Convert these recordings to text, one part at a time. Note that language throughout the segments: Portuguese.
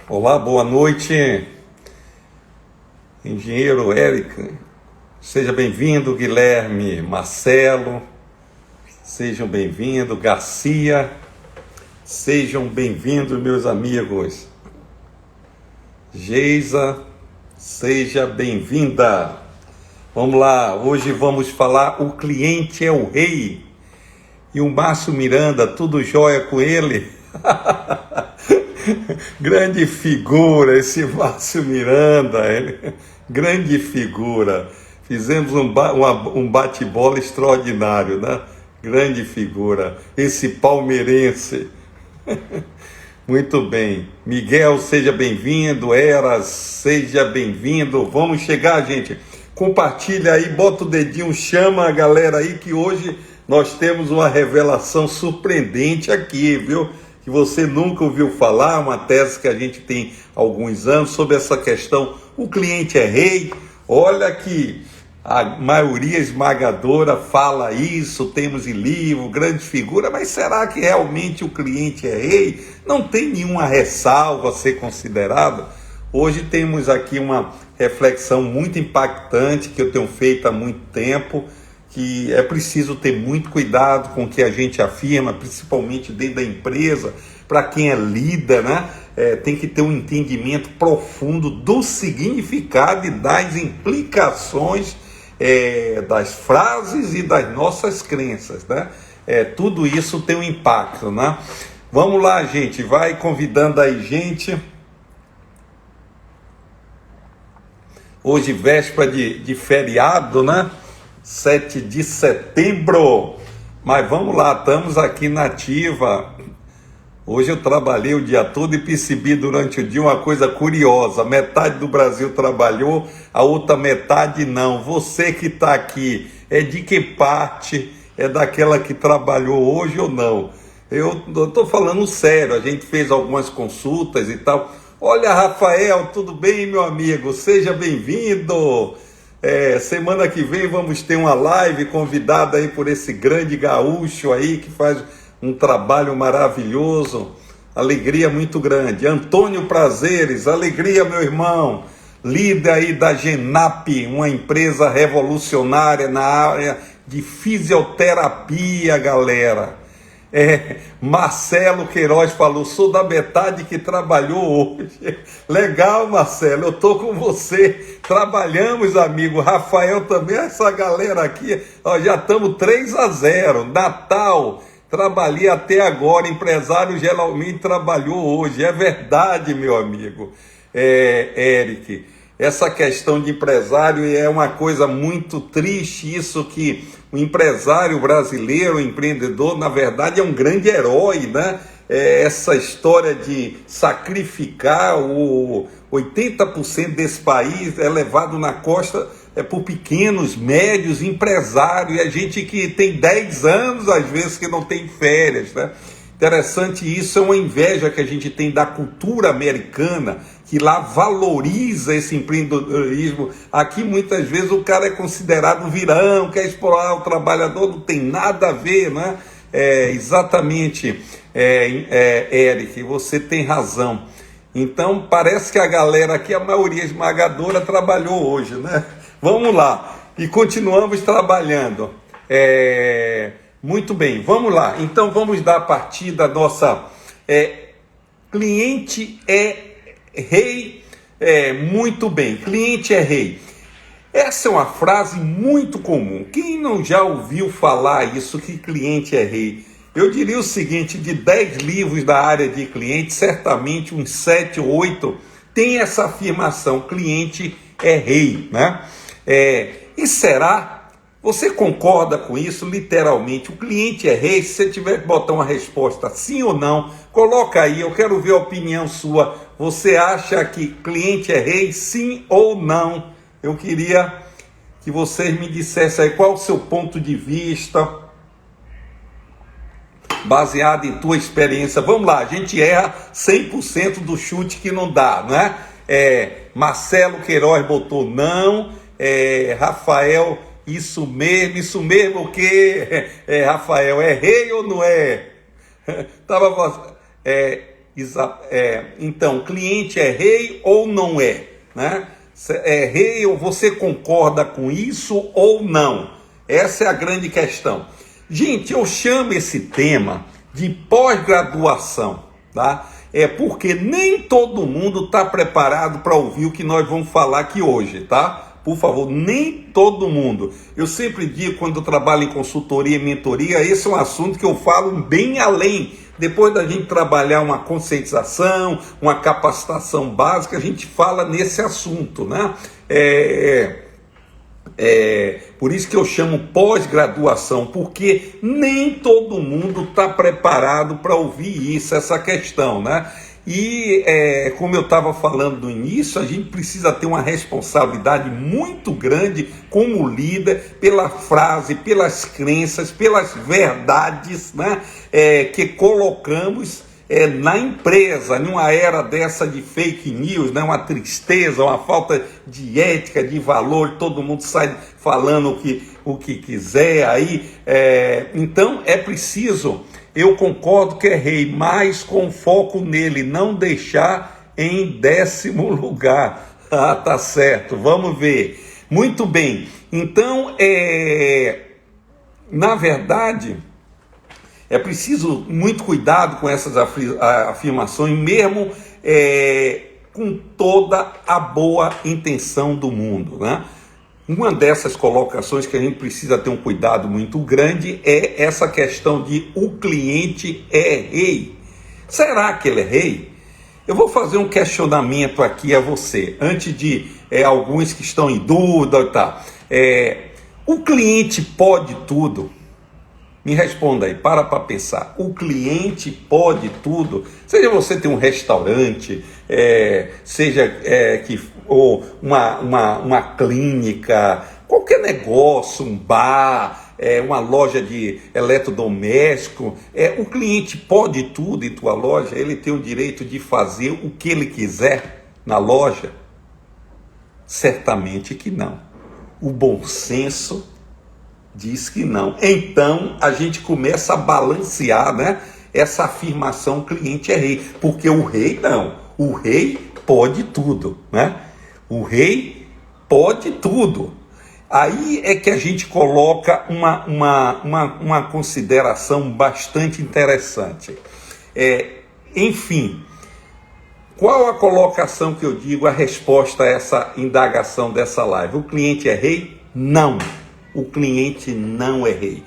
Olá, boa noite, engenheiro Érico. Seja bem-vindo, Guilherme, Marcelo. Sejam bem-vindos, Garcia. Sejam bem-vindos, meus amigos. Geisa, seja bem-vinda. Vamos lá, hoje vamos falar O Cliente é o Rei. E o Márcio Miranda, tudo jóia com ele? Grande figura esse Márcio Miranda, grande figura. Fizemos um bate-bola extraordinário, né? Grande figura, esse palmeirense. Muito bem. Miguel, seja bem-vindo. Eras, seja bem-vindo. Vamos chegar, gente. Compartilha aí, bota o dedinho, chama a galera aí que hoje nós temos uma revelação surpreendente aqui, viu? Que você nunca ouviu falar, uma tese que a gente tem há alguns anos sobre essa questão, o cliente é rei. Olha que a maioria esmagadora fala isso, temos em livro, grande figura, mas será que realmente o cliente é rei? Não tem nenhuma ressalva a ser considerada? Hoje temos aqui uma reflexão muito impactante que eu tenho feito há muito tempo, que é preciso ter muito cuidado com o que a gente afirma, principalmente dentro da empresa, para quem é líder, né? Tem que ter um entendimento profundo do significado e das implicações das frases e das nossas crenças, né? Tudo isso tem um impacto, né? Vamos lá, gente, vai convidando aí gente. Hoje, véspera de feriado, né? 7 de setembro, mas vamos lá, estamos aqui na ativa. Hoje eu trabalhei o dia todo e percebi durante o dia uma coisa curiosa, metade do Brasil trabalhou, a outra metade não. Você que está aqui, é de que parte? É daquela que trabalhou hoje ou não? Eu estou falando sério, a gente fez algumas consultas e tal. Olha, Rafael, tudo bem, meu amigo? Seja bem-vindo. Semana que vem vamos ter uma live convidada aí por esse grande gaúcho aí que faz um trabalho maravilhoso, alegria muito grande. Antônio Prazeres, alegria, meu irmão, líder aí da Genap, uma empresa revolucionária na área de fisioterapia, galera. Marcelo Queiroz falou, sou da metade que trabalhou hoje. Legal, Marcelo, eu tô com você. Trabalhamos, amigo. Rafael também, essa galera aqui, ó, já estamos 3-0. Natal, trabalhei até agora. Empresário geralmente trabalhou hoje. É verdade, meu amigo. Eric, essa questão de empresário é uma coisa muito triste, isso que o empresário brasileiro, o empreendedor, na verdade é um grande herói, né? Essa história de sacrificar o 80% desse país é levado na costa por pequenos, médios empresários, e a gente que tem 10 anos, às vezes, que não tem férias, né? Interessante isso, é uma inveja que a gente tem da cultura americana, que lá valoriza esse empreendedorismo. Aqui muitas vezes o cara é considerado virão, quer explorar o trabalhador, não tem nada a ver, né? Exatamente, Eric, você tem razão. Então parece que a galera aqui, a maioria esmagadora, trabalhou hoje, né? Vamos lá, e continuamos trabalhando. Muito bem, vamos lá. Então vamos dar a partir da nossa... cliente é rei. Muito bem, cliente é rei. Essa é uma frase muito comum. Quem não já ouviu falar isso, que cliente é rei? Eu diria o seguinte, de 10 livros da área de cliente, certamente uns 7 ou 8 tem essa afirmação, cliente é rei, né? E será? Você concorda com isso? Literalmente, o cliente é rei? Se você tiver que botar uma resposta sim ou não, coloca aí, eu quero ver a opinião sua. Você acha que cliente é rei, sim ou não? Eu queria que vocês me dissessem aí qual o seu ponto de vista, baseado em tua experiência. Vamos lá, a gente erra 100% do chute que não dá, né? Marcelo Queiroz botou não, Rafael... Isso mesmo o que, Rafael, é rei ou não é? Então, cliente é rei ou não é? Né? É rei ou você concorda com isso ou não? Essa é a grande questão. Gente, eu chamo esse tema de pós-graduação, tá? Porque nem todo mundo está preparado para ouvir o que nós vamos falar aqui hoje, tá? Por favor, nem todo mundo. Eu sempre digo, quando eu trabalho em consultoria e mentoria, esse é um assunto que eu falo bem além. Depois da gente trabalhar uma conscientização, uma capacitação básica, a gente fala nesse assunto, né? Por isso que eu chamo pós-graduação, porque nem todo mundo está preparado para ouvir essa questão, né? E como eu estava falando no início, a gente precisa ter uma responsabilidade muito grande como líder pela frase, pelas crenças, pelas verdades, né, que colocamos na empresa, numa era dessa de fake news, né, uma tristeza, uma falta de ética, de valor, todo mundo sai falando o que quiser aí. Então é preciso... Eu concordo que é rei, mas com foco nele, não deixar em 10º lugar. Ah, tá certo, vamos ver. Muito bem, então, na verdade, é preciso muito cuidado com essas afirmações, mesmo com toda a boa intenção do mundo, né? Uma dessas colocações que a gente precisa ter um cuidado muito grande é essa questão de o cliente é rei. Será que ele é rei? Eu vou fazer um questionamento aqui a você, antes de alguns que estão em dúvida e tal. O cliente pode tudo? Me responda aí, para pensar. O cliente pode tudo? Seja você ter um restaurante, seja ou uma clínica, qualquer negócio, um bar, uma loja de eletrodoméstico, o cliente pode tudo em tua loja? Ele tem o direito de fazer o que ele quiser na loja? Certamente que não. O bom senso diz que não. Então a gente começa a balancear, né, essa afirmação: o cliente é rei, porque o rei não. O rei pode tudo, né? O rei pode tudo. Aí é que a gente coloca uma consideração bastante interessante. Enfim, qual a colocação que eu digo, a resposta a essa indagação dessa live? O cliente é rei? Não. O cliente não é rei.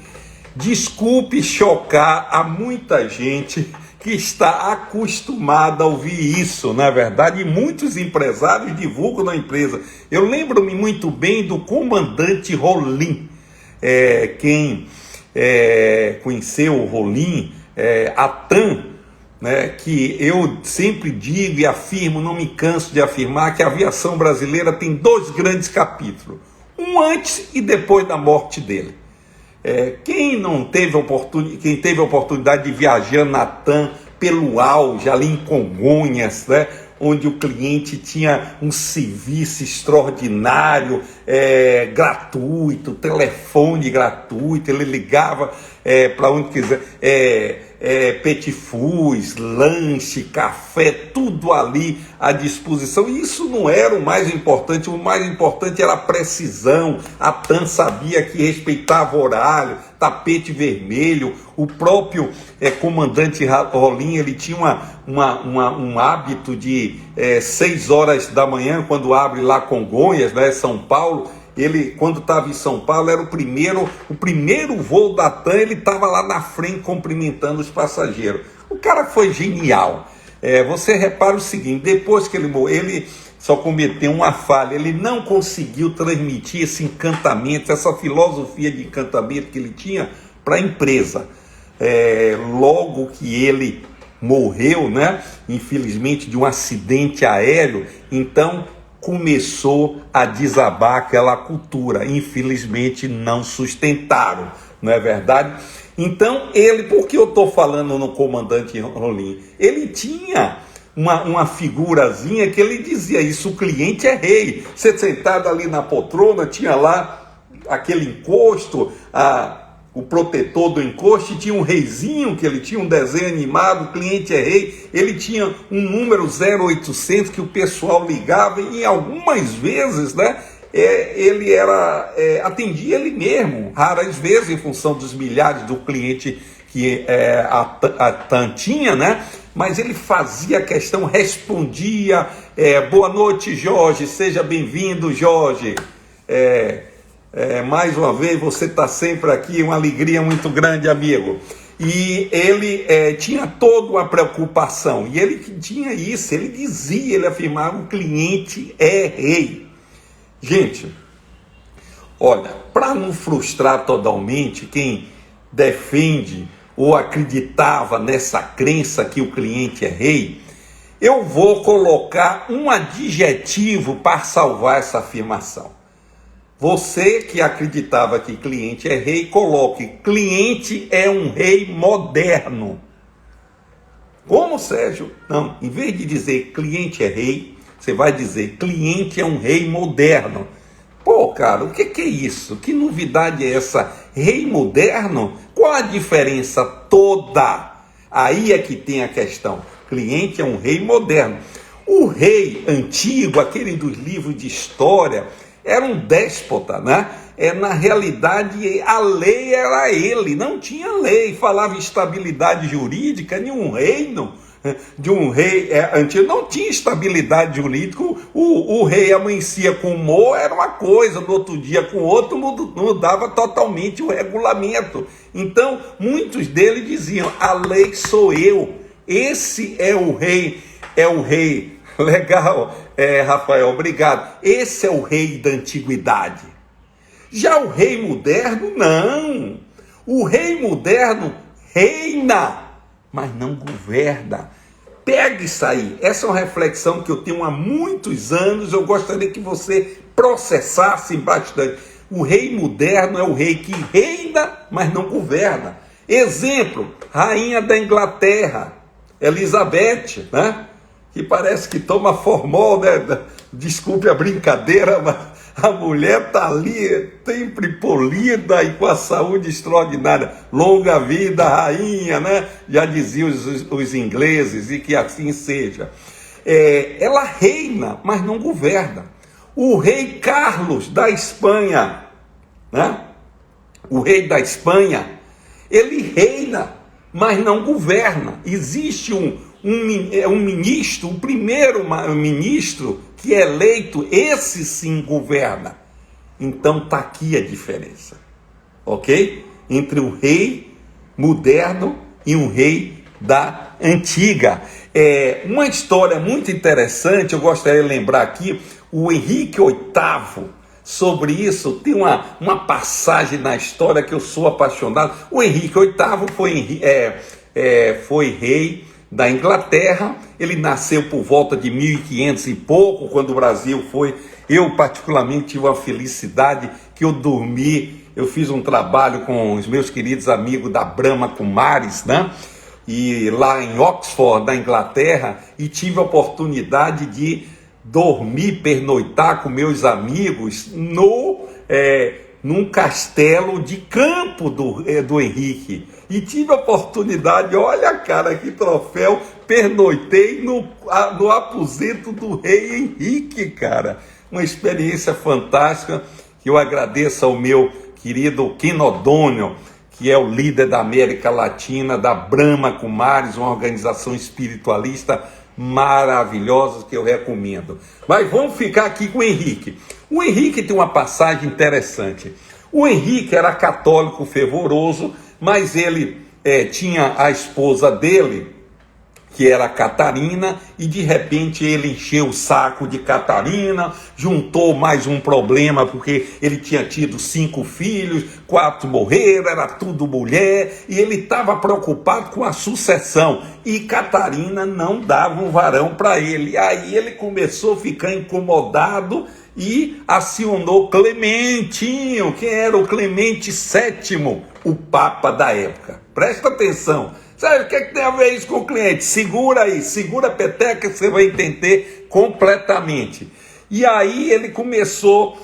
Desculpe chocar a muita gente que está acostumada a ouvir isso, na verdade, e muitos empresários divulgam na empresa. Eu lembro-me muito bem do comandante Rolim. Quem conheceu o Rolim, a TAM, né, que eu sempre digo e afirmo, não me canso de afirmar, que a aviação brasileira tem 2 grandes capítulos. Um antes e depois da morte dele. Quem teve a oportunidade de viajar na TAM pelo auge, ali em Congonhas, né, onde o cliente tinha um serviço extraordinário, gratuito, telefone gratuito, ele ligava para onde quiser, petit food, lanche, café, tudo ali à disposição. E isso não era o mais importante era a precisão. A TAM sabia que respeitava horário, tapete vermelho. O próprio comandante Rolim, ele tinha um hábito de 6 horas da manhã, quando abre lá Congonhas, né, São Paulo. Ele, quando estava em São Paulo, era o primeiro voo da TAM, ele estava lá na frente cumprimentando os passageiros. O cara foi genial. Você repara o seguinte: depois que ele morreu, ele só cometeu uma falha, ele não conseguiu transmitir esse encantamento, essa filosofia de encantamento que ele tinha para a empresa. Logo que ele morreu, né, infelizmente, de um acidente aéreo, então começou a desabar aquela cultura. Infelizmente não sustentaram, não é verdade? Então por que eu estou falando no comandante Rolim? Ele tinha uma figurazinha que ele dizia isso: o cliente é rei. Você sentado ali na poltrona, tinha lá aquele encosto, o protetor do encosto, e tinha um reizinho, que ele tinha um desenho animado, o cliente é rei, ele tinha um número 0800 que o pessoal ligava, e algumas vezes, né, ele atendia ele mesmo, raras vezes, em função dos milhares do cliente que a TAM tinha, né? Mas ele fazia questão, respondia, boa noite, Jorge, seja bem-vindo, Jorge, mais uma vez, você está sempre aqui, uma alegria muito grande, amigo. E ele tinha toda uma preocupação, e ele tinha isso, ele dizia, ele afirmava, o cliente é rei. Gente, olha, para não frustrar totalmente quem defende ou acreditava nessa crença que o cliente é rei, eu vou colocar um adjetivo para salvar essa afirmação. Você que acreditava que cliente é rei, coloque: cliente é um rei moderno. Como, Sérgio? Não, em vez de dizer cliente é rei, você vai dizer cliente é um rei moderno. Pô, cara, o que é isso? Que novidade é essa? Rei moderno? Qual a diferença toda? Aí é que tem a questão. Cliente é um rei moderno. O rei antigo, aquele dos livros de história, era um déspota, né? Na realidade, a lei era ele, não tinha lei. Falava em estabilidade jurídica, nenhum reino de um rei antigo não tinha estabilidade jurídica. O rei amanhecia com um era uma coisa, no outro dia com outro mudava totalmente o regulamento. Então muitos deles diziam: a lei sou eu, esse é o rei. Legal, Rafael, obrigado. Esse é o rei da antiguidade. Já o rei moderno, não. O rei moderno reina, mas não governa. Pega isso aí. Essa é uma reflexão que eu tenho há muitos anos. Eu gostaria que você processasse bastante. O rei moderno é o rei que reina, mas não governa. Exemplo, rainha da Inglaterra, Elizabeth, né? Que parece que toma formol, né? Desculpe a brincadeira, mas a mulher está ali, sempre polida e com a saúde extraordinária. Longa vida, rainha, né? Já diziam os ingleses, e que assim seja. Ela reina, mas não governa. O rei Carlos da Espanha, né? O rei da Espanha, ele reina, mas não governa. Existe um ministro, o primeiro ministro que é eleito, esse sim governa. Então está aqui a diferença, ok? Entre o rei moderno e um rei da antiga. Uma história muito interessante, eu gostaria de lembrar aqui, o Henrique VIII, sobre isso, tem uma passagem na história que eu sou apaixonado. O Henrique VIII foi rei da Inglaterra. Ele nasceu por volta de 1500 e pouco, quando o Brasil foi. Eu particularmente tive uma felicidade que eu dormi, eu fiz um trabalho com os meus queridos amigos da Brahma Kumaris, né? E lá em Oxford, na Inglaterra, e tive a oportunidade de dormir, pernoitar com meus amigos num castelo de campo do Henrique. E tive a oportunidade, olha, cara, que troféu, pernoitei no aposento do rei Henrique, cara. Uma experiência fantástica, que eu agradeço ao meu querido Ken O'Donnell, que é o líder da América Latina, da Brahma Kumaris, uma organização espiritualista maravilhosa que eu recomendo. Mas vamos ficar aqui com o Henrique. O Henrique tem uma passagem interessante. O Henrique era católico fervoroso, mas ele tinha a esposa dele, que era Catarina, e de repente ele encheu o saco de Catarina, juntou mais um problema, porque ele tinha tido 5 filhos, 4 morreram, era tudo mulher, e ele estava preocupado com a sucessão, e Catarina não dava um varão para ele. Aí ele começou a ficar incomodado e acionou Clementinho, que era o Clemente VII, o Papa da época. Presta atenção. Sabe o que tem a ver isso com o cliente? Segura aí, segura a peteca que você vai entender completamente. E aí ele começou,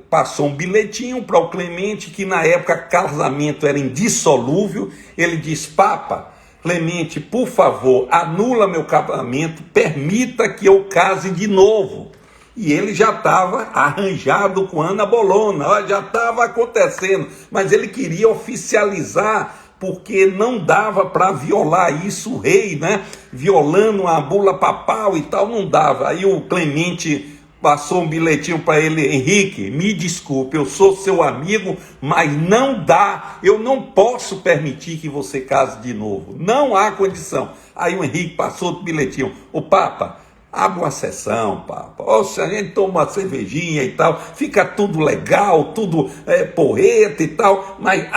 passou um bilhetinho para o Clemente, que na época casamento era indissolúvel. Ele diz: Papa, Clemente, por favor, anula meu casamento, permita que eu case de novo. E ele já estava arranjado com Ana Bolona, já estava acontecendo, mas ele queria oficializar, porque não dava para violar isso, o rei, né? Violando a bula papal e tal, não dava. Aí o Clemente passou um bilhetinho para ele: Henrique, me desculpe, eu sou seu amigo, mas não dá, eu não posso permitir que você case de novo, não há condição. Aí o Henrique passou outro bilhetinho: o Papa, abre uma sessão, Papa. Oxe, a gente toma uma cervejinha e tal, fica tudo legal, tudo porreta e tal, mas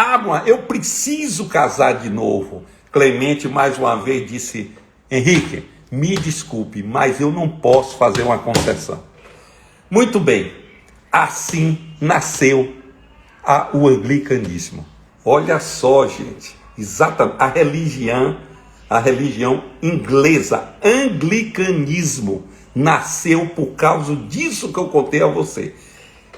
eu preciso casar de novo. Clemente mais uma vez disse: Henrique, me desculpe, mas eu não posso fazer uma concessão. Muito bem, assim nasceu o anglicanismo. Olha só, gente, exatamente, a religião inglesa, anglicanismo, nasceu por causa disso que eu contei a você.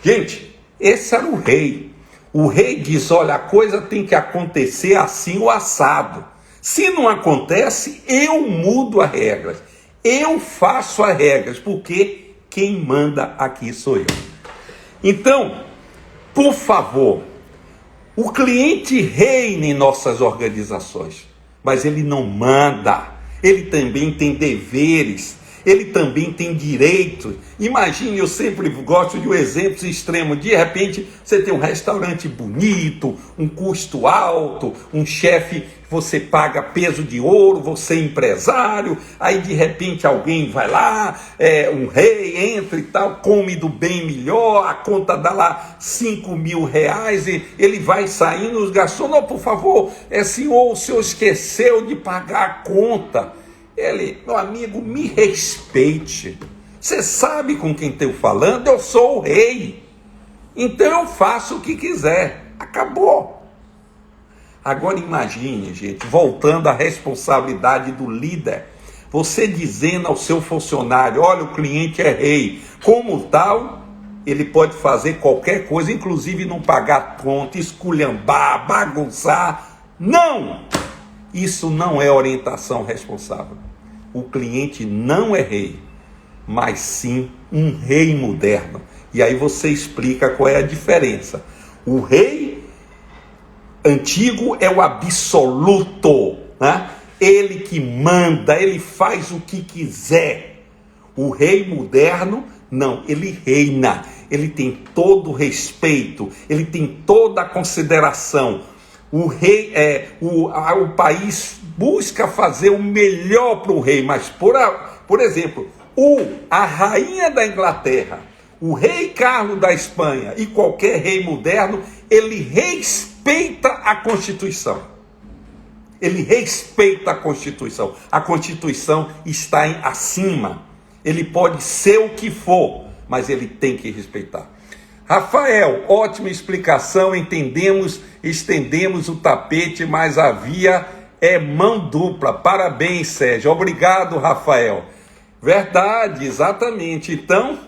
Gente, esse era o rei. O rei diz: olha, a coisa tem que acontecer assim ou assado. Se não acontece, eu mudo as regras. Eu faço as regras, porque quem manda aqui sou eu. Então, por favor, o cliente reina em nossas organizações, mas ele não manda, ele também tem deveres, ele também tem direitos. Imagine, eu sempre gosto de um exemplo extremo: de repente você tem um restaurante bonito, um custo alto, um chefe, você paga peso de ouro, você é empresário, aí de repente alguém vai lá, um rei entra e tal, come do bem melhor, a conta dá lá 5 mil reais, e ele vai saindo, os garçons: não, por favor, senhor, o senhor esqueceu de pagar a conta. Ele: meu amigo, me respeite, você sabe com quem estou falando, eu sou o rei, então eu faço o que quiser, acabou. Agora imagine, gente, voltando à responsabilidade do líder, você dizendo ao seu funcionário: olha, o cliente é rei, como tal, ele pode fazer qualquer coisa, inclusive não pagar conta, esculhambar, bagunçar. Não! Isso não é orientação responsável. O cliente não é rei, mas sim um rei moderno. E aí você explica qual é a diferença. O rei antigo é o absoluto, né? Ele que manda, ele faz o que quiser. O rei moderno, não, ele reina, ele tem todo o respeito, ele tem toda a consideração. O rei, o país busca fazer o melhor para o rei, mas, por exemplo, a rainha da Inglaterra, o rei Carlos da Espanha e qualquer rei moderno, ele respeita a Constituição. Ele respeita a Constituição. A Constituição está acima. Ele pode ser o que for, mas ele tem que respeitar. Rafael, ótima explicação, estendemos o tapete, mas havia mão dupla. Parabéns, Sérgio. Obrigado, Rafael. Verdade, exatamente. Então,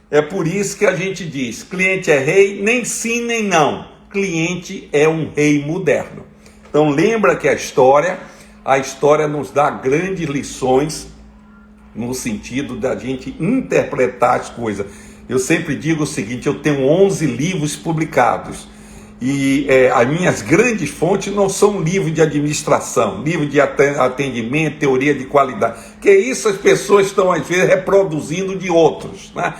é por isso que a gente diz: cliente é rei, nem sim, nem não. Cliente é um rei moderno. Então lembra que a história nos dá grandes lições no sentido da gente interpretar as coisas. Eu sempre digo o seguinte: eu tenho 11 livros publicados e as minhas grandes fontes não são livros de administração, livro de atendimento, teoria de qualidade, que isso as pessoas estão às vezes reproduzindo de outros, né?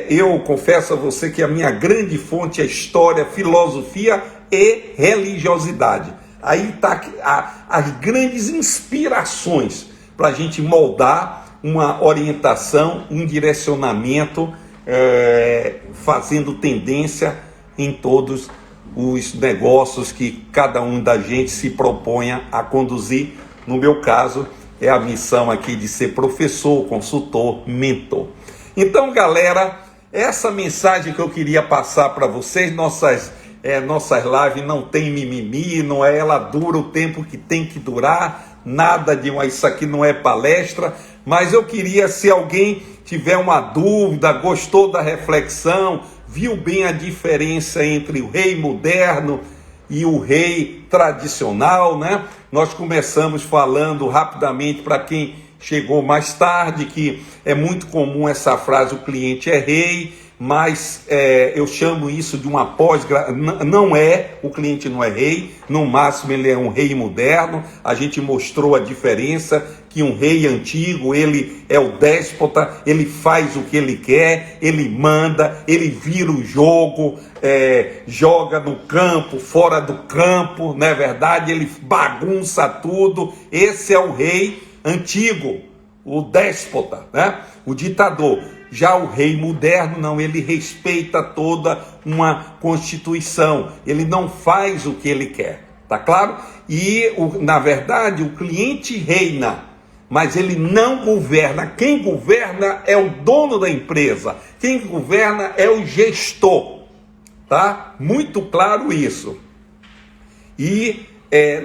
Eu confesso a você que a minha grande fonte é história, filosofia e religiosidade. Aí está as grandes inspirações para a gente moldar uma orientação, um direcionamento, fazendo tendência em todos os negócios que cada um da gente se proponha a conduzir. No meu caso, é a missão aqui de ser professor, consultor, mentor. Então, galera, essa mensagem que eu queria passar para vocês, nossas nossas lives não tem mimimi, não é, ela dura o tempo que tem que durar, nada de isso aqui não é palestra, mas eu queria, se alguém tiver uma dúvida, gostou da reflexão, viu bem a diferença entre o rei moderno e o rei tradicional, né? Nós começamos falando rapidamente para quem chegou mais tarde, que é muito comum essa frase, o cliente é rei, mas eu chamo isso de uma não é, o cliente não é rei, no máximo ele é um rei moderno. A gente mostrou a diferença, que um rei antigo, ele é o déspota, ele faz o que ele quer, ele manda, ele vira o jogo, joga no campo, fora do campo, não é verdade? Ele bagunça tudo. Esse é o rei antigo, o déspota, né? O ditador. Já o rei moderno não, ele respeita toda uma constituição, ele não faz o que ele quer, tá claro? E na verdade o cliente reina, mas ele não governa. Quem governa é o dono da empresa, quem governa é o gestor, tá? Muito claro isso. E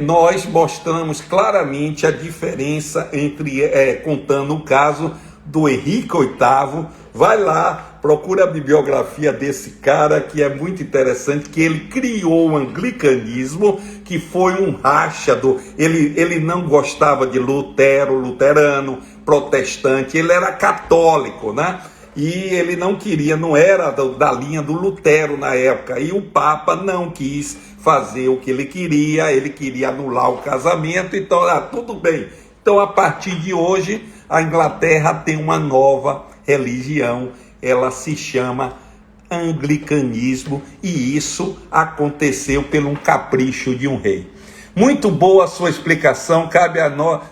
nós mostramos claramente a diferença entre, contando o caso do Henrique VIII. Vai lá, procura a bibliografia desse cara, que é muito interessante, que ele criou o anglicanismo, que foi um racha ele não gostava de luterano, protestante, ele era católico, né? E ele não queria, não era da linha do Lutero na época, e o Papa não quis fazer o que ele queria anular o casamento, então, tudo bem. Então, a partir de hoje, a Inglaterra tem uma nova religião, ela se chama anglicanismo, e isso aconteceu pelo um capricho de um rei. Muito boa a sua explicação, cabe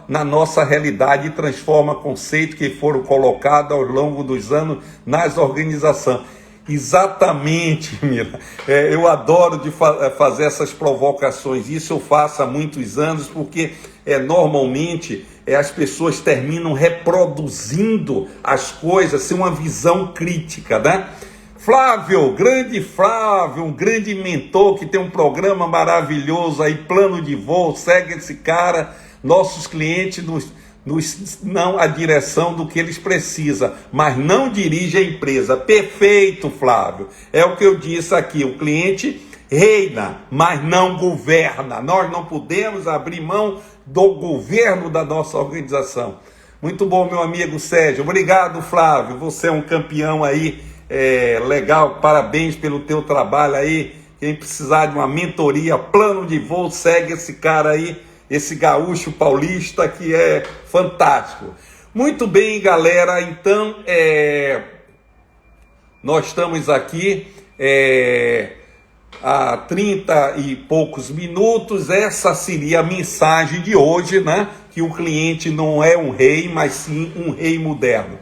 na nossa realidade e transforma conceitos que foram colocados ao longo dos anos nas organizações. Exatamente, Mila. Eu adoro fazer essas provocações, isso eu faço há muitos anos, porque normalmente as pessoas terminam reproduzindo as coisas sem uma visão crítica, né? Flávio, um grande mentor que tem um programa maravilhoso aí, Plano de Voo, segue esse cara. Nossos clientes nos dão a direção do que eles precisam, mas não dirige a empresa. Perfeito, Flávio. É o que eu disse aqui, o cliente reina, mas não governa. Nós não podemos abrir mão do governo da nossa organização. Muito bom, meu amigo Sérgio. Obrigado, Flávio. Você é um campeão aí, legal. Parabéns pelo teu trabalho aí. Quem precisar de uma mentoria, Plano de Voo, segue esse cara aí, esse gaúcho paulista que é fantástico. Muito bem, galera. Então, nós estamos aqui há 30 e poucos minutos. Essa seria a mensagem de hoje, né? Que o cliente não é um rei, mas sim um rei moderno.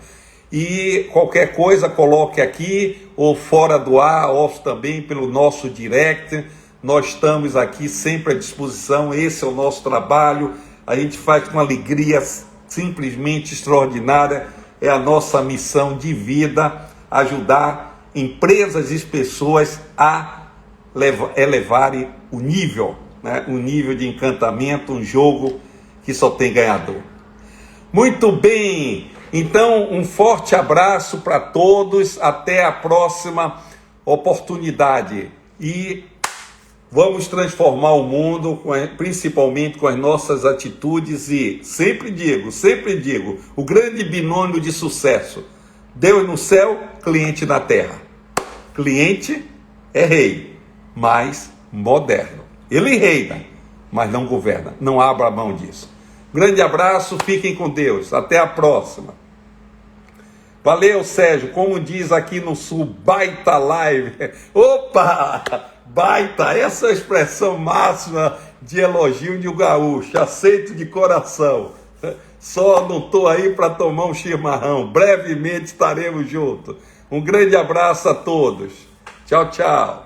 E qualquer coisa, coloque aqui, ou fora do ar, ou também pelo nosso direct. Nós estamos aqui sempre à disposição, esse é o nosso trabalho. A gente faz com alegria simplesmente extraordinária. É a nossa missão de vida, ajudar empresas e pessoas a elevarem o nível, né? Um nível de encantamento, um jogo que só tem ganhador. Muito bem, então um forte abraço para todos, até a próxima oportunidade e vamos transformar o mundo, principalmente com as nossas atitudes. E sempre digo, o grande binômio de sucesso: Deus no céu, cliente na terra. Cliente é rei, mas moderno. Ele reina, mas não governa. Não abra mão disso. Grande abraço, fiquem com Deus. Até a próxima. Valeu, Sérgio. Como diz aqui no Sul, baita live. Opa! Baita! Essa é a expressão máxima de elogio de um gaúcho. Aceito de coração. Só não estou aí para tomar um chimarrão. Brevemente estaremos juntos. Um grande abraço a todos. Tchau, tchau.